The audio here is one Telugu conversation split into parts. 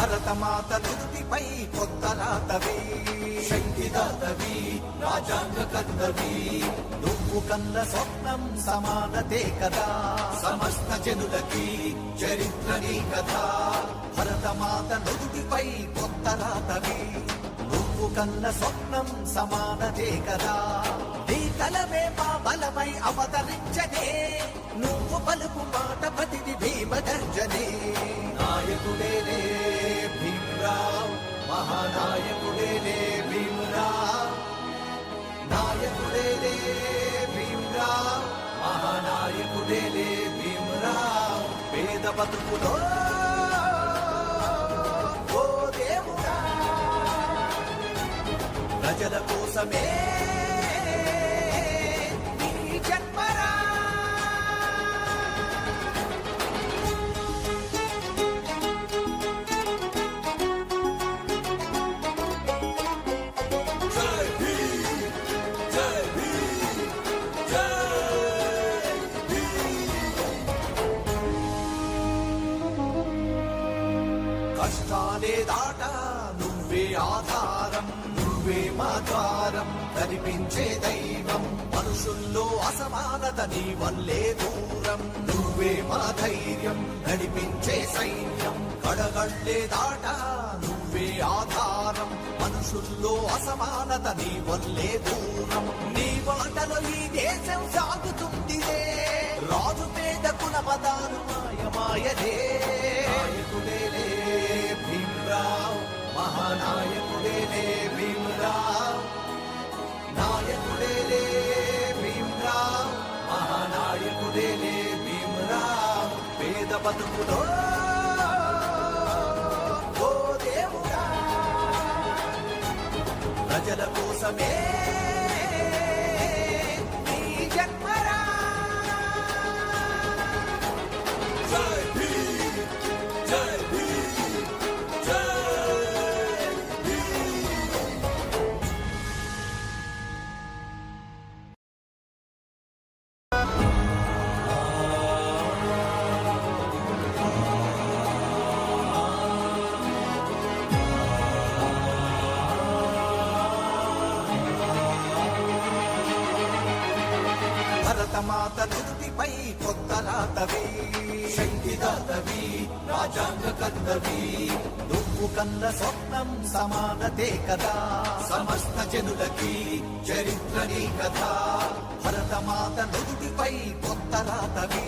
భరతమాత నుదుటిపై కొత్త రాతవి, శక్తిదాతవి, రాజ్యాంగ కర్తవి. నువ్వు కన్న స్వప్నం సమానతే కదా, సమస్త జనులకి చరిత్ర నీ కదా. భరతమాత నుదుటిపై కొత్త రాతవి, నువ్వు కన్న స్వప్నం సమానతే కదా. నీ కలమే మా బలమై అవతరించనే, నువ్వు పలుకు మాట ప్రతిది భీమగర్జనే. నాయకుడేలే భీమరావ్, మహానాయకుడేలే భీమరావ్. నాయకుడేలే భీమరావ్, మహానాయకుడేలే భీమరావ్. పేద బతుకులో ఓ దేవుడా, ప్రజల కోసమే నీ జన్మరా. కష్టాలే దాట నువ్వే ఆధారం, నువ్వే మా ద్వారం, కనిపించే దైవం. మనుషుల్లో అసమానత నీ వల్లే దూరం, నువ్వే మా ధైర్యం, నడిపించే సైన్యం. కడగళ్ళే దాట నువ్వే ఆధారం, మనుషుల్లో అసమానత నీ వల్లే దూరం. నీ బాటలో ఈ దేశం సాగుతుందిలే, రాజు పేద కుల పదాలు మాయమాయదే. నాయకుడేలే భీమరావ్, మహానాయకుడేలే భీమరావ్. నాయకుడేలే భీమరావ్, మహానాయకుడేలే భీమరావ్. పేద బతుకులో ఓ దేవుడా, ప్రజల కోసమే నీ జన్మరా. జై భీమ్, జై భీమ్, జై భీమ్. భరతమాత నుదుటిపై కొత్త రాతవి, శక్తిదాతవి, రాజ్యాంగ కర్తవి. నువ్వు కన్న స్వప్నం సమానతే కదా, సమస్త జనులకి చరిత్ర నీ కదా. భరతమాత నుదుటిపై కొత్త రాతవి,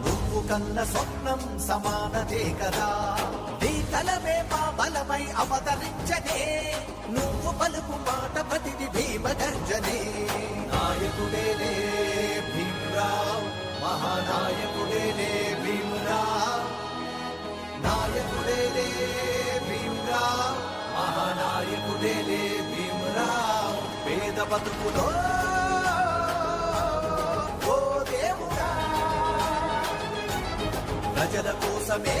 నువ్వు కన్న స్వప్నం సమానతే కదా. నీ కలమే మా బలమై అవతరించనే, నువ్వు పలుకు మాట ప్రతిది భీమగర్జనే. నాయకుడేలే భీమరావ్, మహానాయకుడేలే భీమరావ్. నాయకుడేలే భీమరావ్, మహానాయకుడేలే భీమరావ్. పేద బతుకులో ఓ దేవుడా, ప్రజల కోసమే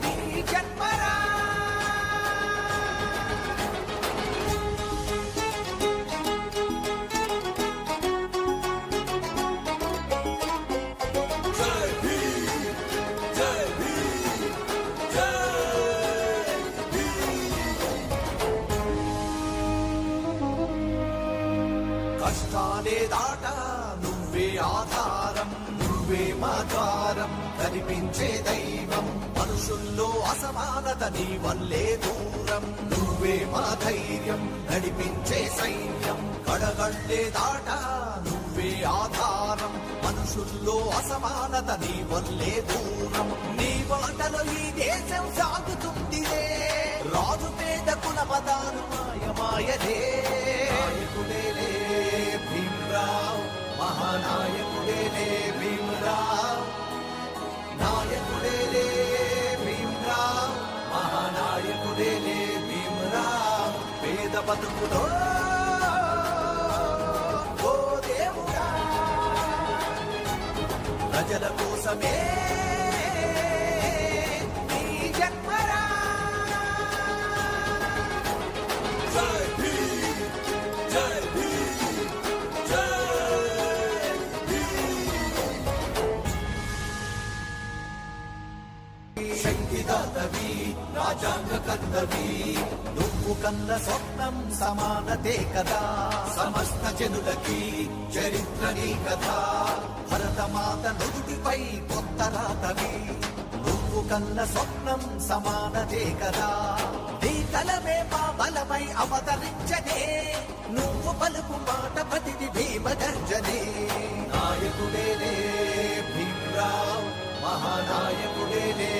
నీ జన్మరా. కష్టాలే దాట నువ్వే ఆధారం, నువ్వే మా ద్వారం, కనిపించే దైవం. మనుషుల్లో అసమానత నీ వల్లే దూరం, నువ్వే మా ధైర్యం, నడిపించే సైన్యం. కడగళ్ళే దాట నువ్వే ఆధారం, మనుషుల్లో అసమానత నీ వల్లే దూరం. నీ బాటలో ఈ దేశం సాగుతుందిలే, రాజు పేద కుల పదాలు మాయమాయదే. నాయకుడేలే భీమరావ్, మహానాయకుడేలే భీమరావ్. నాయకుడేలే భీమరావ్, మహానాయకుడేలే భీమరావ్. పేద బతుకులో ఓ దేవుడా, ప్రజల కోసమే నీ జన్మరా. జై భీమ్, జై భీమ్, జై భీమ్. శక్తి రాజ్యాంగ కర్తవి నువ్వు కన్న స్వప్నం సమానతే కదా సమస్త జనులకి చరిత్ర నీ కదా భరతమాత నుదుటిపై కొత్త రాతవి నువ్వు కన్న స్వప్నం సమానతే కదా నీ కలమే మా బలమై అవతరించనే నువ్వు పలుకు మాట ప్రతిది భీమగర్జనే నాయకుడేలే భీమ్రావ్ మహానాయకుడేలే